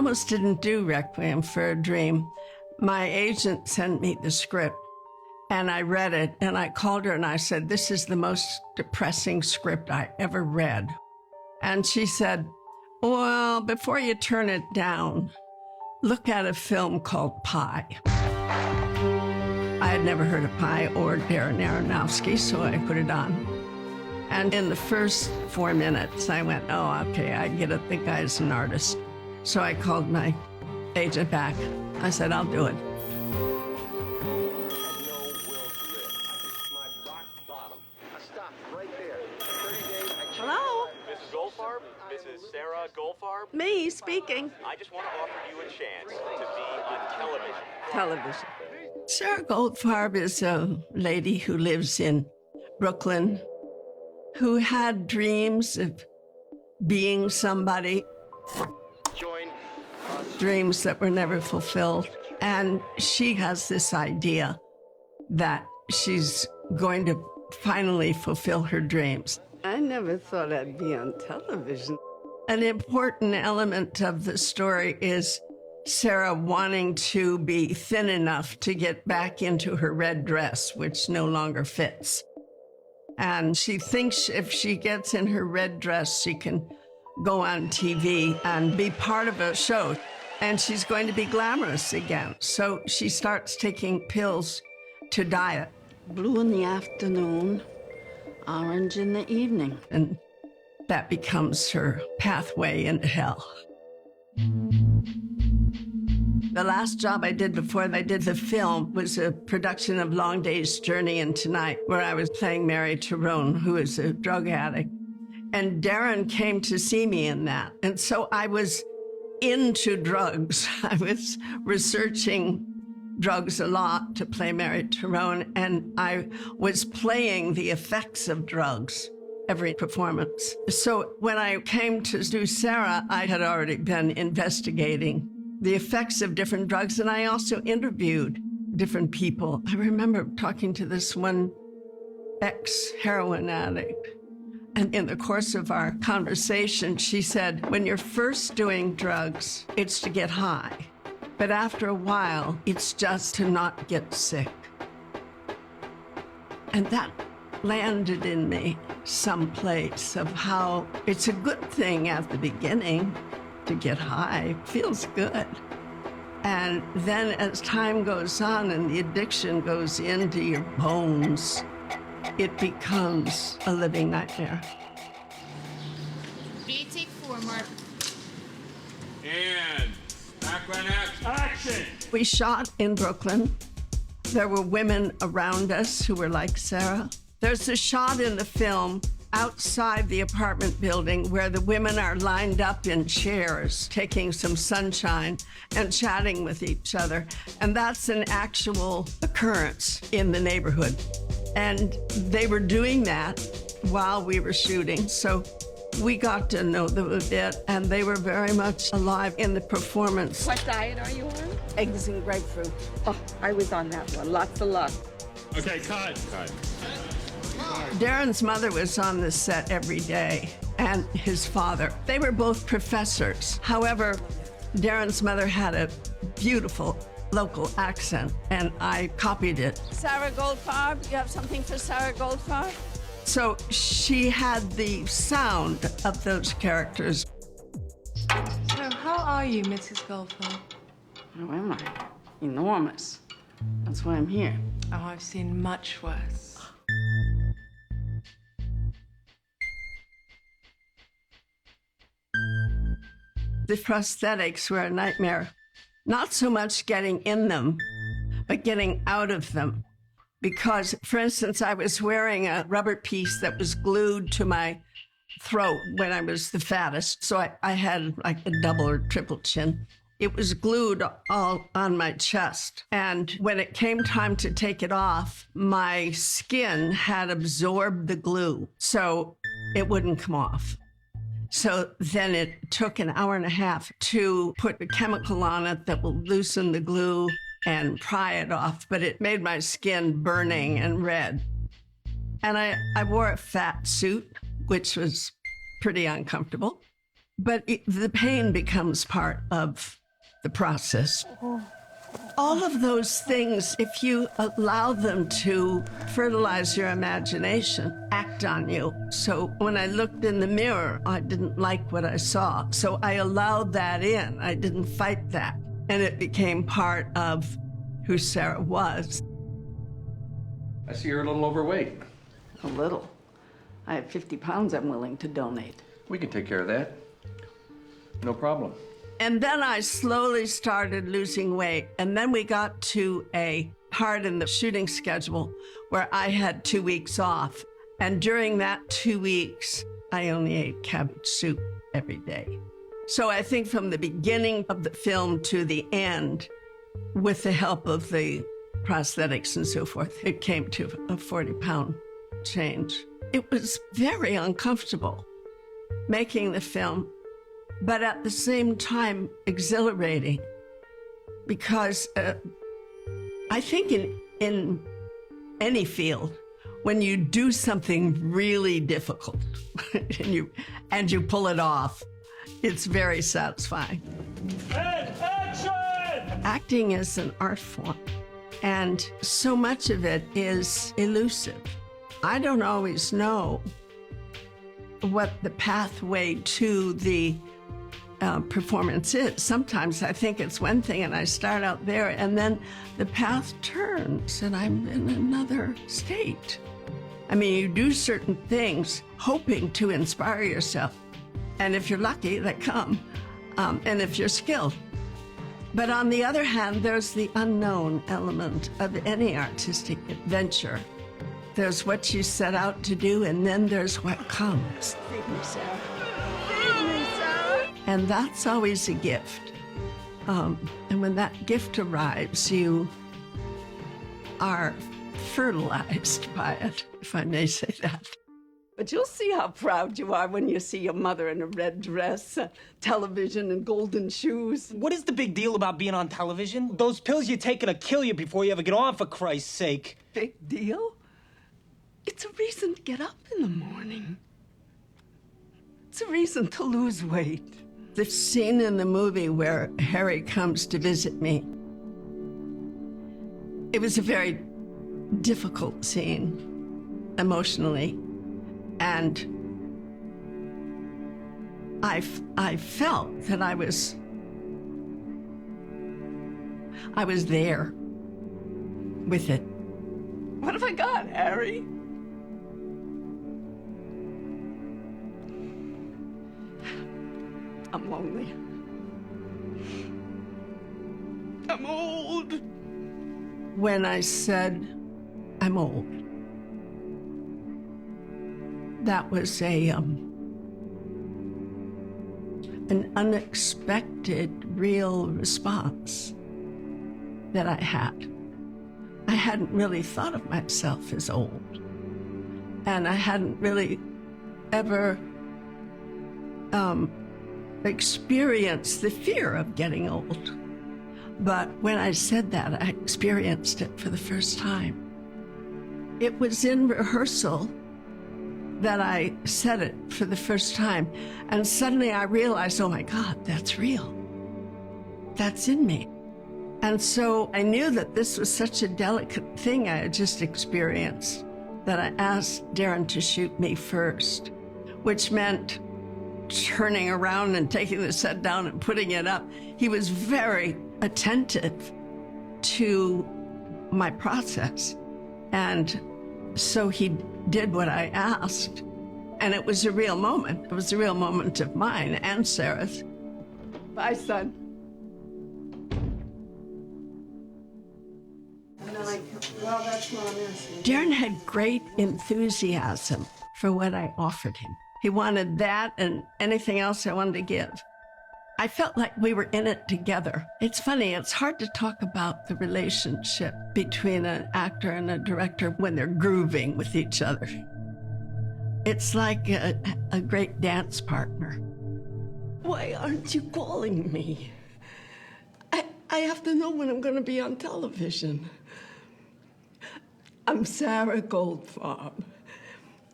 almost didn't do Requiem for a Dream. My agent sent me the script, and I read it, and I called her and I said, this is the most depressing script I ever read. And she said, well, before you turn it down, look at a film called Pi. I had never heard of Pi or Darren Aronofsky, so I put it on. And in the first 4 minutes, I went, oh, okay, I get it, the guy's an artist. So I called my agent back. I said, I'll do it. Hello? Mrs. Goldfarb? Mrs. Sarah Goldfarb? Me speaking. I just want to offer you a chance to be on television. Television. Sarah Goldfarb is a lady who lives in Brooklyn, who had dreams of being somebody, dreams that were never fulfilled. And she has this idea that she's going to finally fulfill her dreams. I never thought I'd be on television. An important element of the story is Sarah wanting to be thin enough to get back into her red dress, which no longer fits. And she thinks if she gets in her red dress, she can go on TV and be part of a show. And she's going to be glamorous again. So she starts taking pills to diet. Blue in the afternoon, orange in the evening. And that becomes her pathway into hell. The last job I did before I did the film was a production of Long Day's Journey into Night, where I was playing Mary Tyrone, who is a drug addict. And Darren came to see me in that. And so I was into drugs. I was researching drugs a lot to play Mary Tyrone, and I was playing the effects of drugs every performance. So when I came to do Sarah, I had already been investigating the effects of different drugs, and I also interviewed different people. I remember talking to this one ex-heroin addict, and in the course of our conversation, she said, when you're first doing drugs, it's to get high. But after a while, it's just to not get sick. And that landed in me someplace of how it's a good thing at the beginning to get high. It feels good. And then as time goes on and the addiction goes into your bones, it becomes a living nightmare. Take 4, Mark. And background action. We shot in Brooklyn. There were women around us who were like Sarah. There's a shot in the film outside the apartment building where the women are lined up in chairs, taking some sunshine and chatting with each other. And that's an actual occurrence in the neighborhood. And they were doing that while we were shooting. So we got to know them a bit, and they were very much alive in the performance. What diet are you on? Eggs and grapefruit. Oh, I was on that one. Lots of luck. Okay, cut. Darren's mother was on the set every day, and his father. They were both professors. However, Darren's mother had a beautiful local accent, and I copied it. Sarah Goldfarb, you have something for Sarah Goldfarb? So she had the sound of those characters. So, how are you, Mrs. Goldfarb? How am I? Enormous. That's why I'm here. Oh, I've seen much worse. The prosthetics were a nightmare. Not so much getting in them, but getting out of them. Because, for instance, I was wearing a rubber piece that was glued to my throat when I was the fattest. So I had like a double or triple chin. It was glued all on my chest. And when it came time to take it off, my skin had absorbed the glue, so it wouldn't come off. So then it took an hour and a half to put a chemical on it that will loosen the glue and pry it off, but it made my skin burning and red. And I wore a fat suit, which was pretty uncomfortable. but the pain becomes part of the process. All of those things, if you allow them to fertilize your imagination, act on you. So when I looked in the mirror, I didn't like what I saw. So I allowed that in. I didn't fight that. And it became part of who Sarah was. I see you're a little overweight. A little. I have 50 pounds I'm willing to donate. We can take care of that. No problem. And then I slowly started losing weight. And then we got to a part in the shooting schedule where I had 2 weeks off. And during that 2 weeks, I only ate cabbage soup every day. So I think from the beginning of the film to the end, with the help of the prosthetics and so forth, it came to a 40-pound change. It was very uncomfortable making the film, but at the same time exhilarating, because I think in any field, when you do something really difficult and you pull it off, it's very satisfying. And action! Acting is an art form, and so much of it is elusive. I don't always know what the pathway to the performance is. Sometimes I think it's one thing and I start out there and then the path turns and I'm in another state. I mean, you do certain things hoping to inspire yourself. And if you're lucky, they come. And if you're skilled. But on the other hand, there's the unknown element of any artistic adventure. There's what you set out to do, and then there's what comes. Feed me, Sarah. And that's always a gift. And when that gift arrives, you are fertilized by it, if I may say that. But you'll see how proud you are when you see your mother in a red dress, television, and golden shoes. What is the big deal about being on television? Those pills you're taking will kill you before you ever get on, for Christ's sake. Big deal? It's a reason to get up in the morning. It's a reason to lose weight. The scene in the movie where Harry comes to visit me, it was a very difficult scene emotionally. And I felt that I was there with it. What have I got, Harry? I'm lonely. I'm old. When I said, I'm old, that was an unexpected, real response that I had. I hadn't really thought of myself as old. And I hadn't really ever experienced the fear of getting old. But when I said that, I experienced it for the first time. It was in rehearsal that I said it for the first time. And suddenly I realized, oh my God, that's real. That's in me. And so I knew that this was such a delicate thing I had just experienced that I asked Darren to shoot me first, which meant turning around and taking the set down and putting it up. He was very attentive to my process. And so he did what I asked. And it was a real moment. It was a real moment of mine and Sarah's. Bye, son. Darren had great enthusiasm for what I offered him. He wanted that and anything else I wanted to give. I felt like we were in it together. It's funny, it's hard to talk about the relationship between an actor and a director when they're grooving with each other. It's like a great dance partner. Why aren't you calling me? I have to know when I'm going to be on television. I'm Sarah Goldfarb.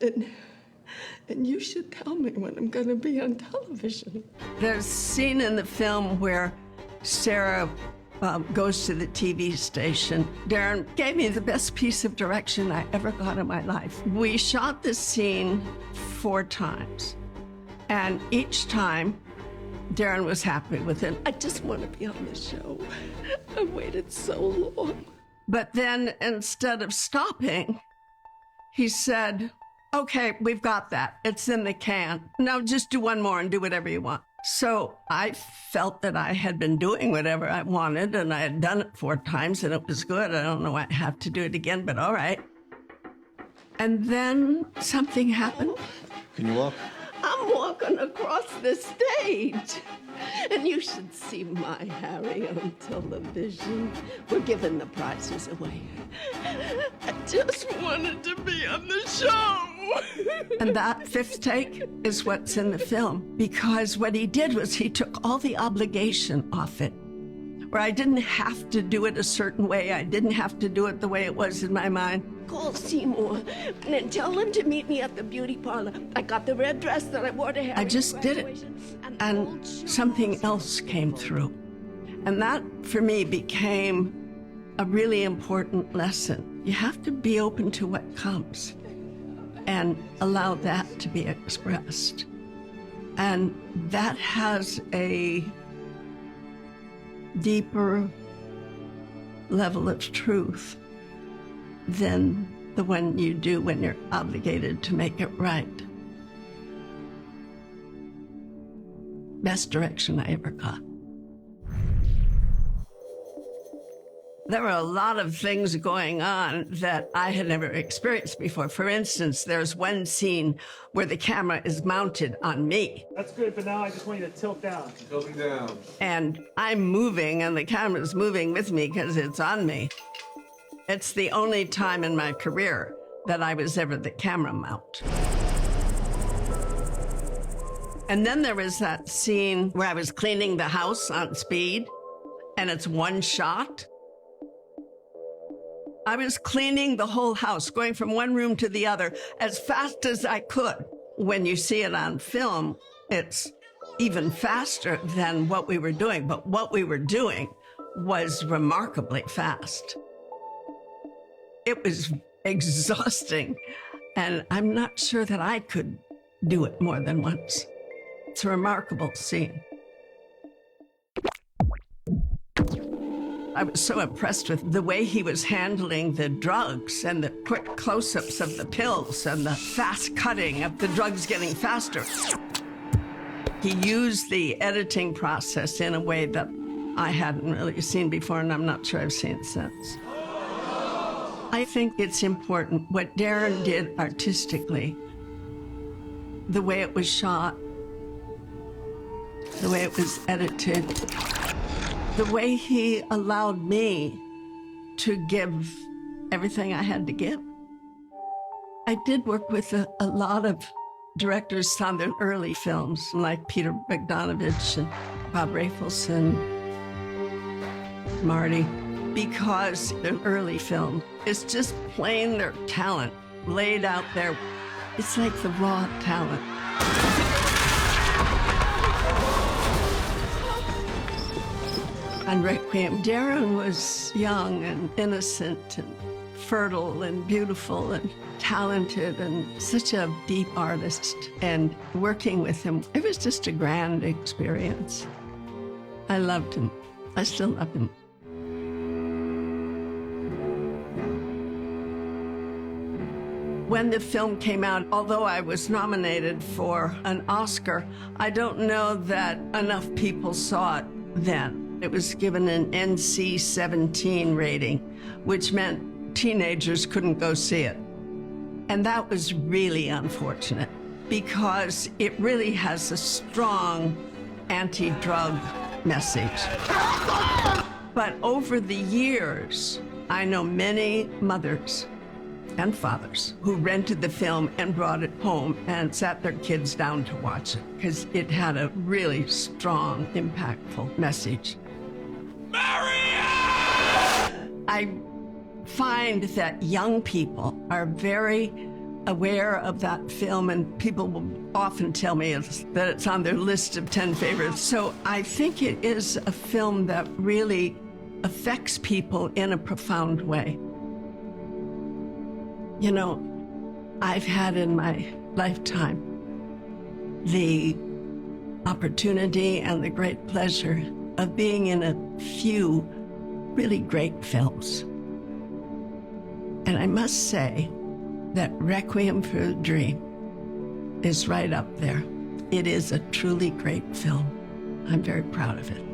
And And you should tell me when I'm gonna be on television. There's a scene in the film where Sarah goes to the TV station. Darren gave me the best piece of direction I ever got in my life. We shot this scene 4 times, and each time, Darren was happy with it. I just want to be on the show. I've waited so long. But then instead of stopping, he said, okay, we've got that. It's in the can. Now just do one more and do whatever you want. So I felt that I had been doing whatever I wanted, and I had done it 4 times, and it was good. I don't know why I have to do it again, but all right. And then something happened. Can you walk? I'm walking across the stage. And you should see my Harry on television. We're giving the prizes away. I just wanted to be on the show. And that 5th take is what's in the film, because what he did was he took all the obligation off it, where I didn't have to do it a certain way. I didn't have to do it the way it was in my mind. Call Seymour and tell him to meet me at the beauty parlor. I got the red dress that I wore to Harry's I just did it, graduation, and something else came through. And that, for me, became a really important lesson. You have to be open to what comes and allow that to be expressed. And that has a deeper level of truth than the one you do when you're obligated to make it right. Best direction I ever got. There were a lot of things going on that I had never experienced before. For instance, there's one scene where the camera is mounted on me. That's good, but now I just want you to tilt down. Tilting down. And I'm moving, and the camera's moving with me because it's on me. It's the only time in my career that I was ever the camera mount. And then there was that scene where I was cleaning the house on speed, and it's one shot. I was cleaning the whole house, going from one room to the other as fast as I could. When you see it on film, it's even faster than what we were doing, but what we were doing was remarkably fast. It was exhausting, and I'm not sure that I could do it more than once. It's a remarkable scene. I was so impressed with the way he was handling the drugs and the quick close-ups of the pills and the fast cutting of the drugs getting faster. He used the editing process in a way that I hadn't really seen before, and I'm not sure I've seen since. I think it's important what Darren did artistically, the way it was shot, the way it was edited, the way he allowed me to give everything I had to give. I did work with a lot of directors on the early films, like Peter Bogdanovich and Bob Rafelson, Marty, because the early film is just plain their talent laid out there. It's like the raw talent. On Requiem, Darren was young and innocent and fertile and beautiful and talented and such a deep artist. And working with him, it was just a grand experience. I loved him. I still love him. When the film came out, although I was nominated for an Oscar, I don't know that enough people saw it then. It was given an NC-17 rating, which meant teenagers couldn't go see it. And that was really unfortunate because it really has a strong anti-drug message. But over the years, I know many mothers and fathers who rented the film and brought it home and sat their kids down to watch it because it had a really strong, impactful message. I find that young people are very aware of that film, and people will often tell me that it's on their list of 10 favorites. So I think it is a film that really affects people in a profound way. You know, I've had in my lifetime the opportunity and the great pleasure of being in a few really great films. And I must say that Requiem for a Dream is right up there. It is a truly great film. I'm very proud of it.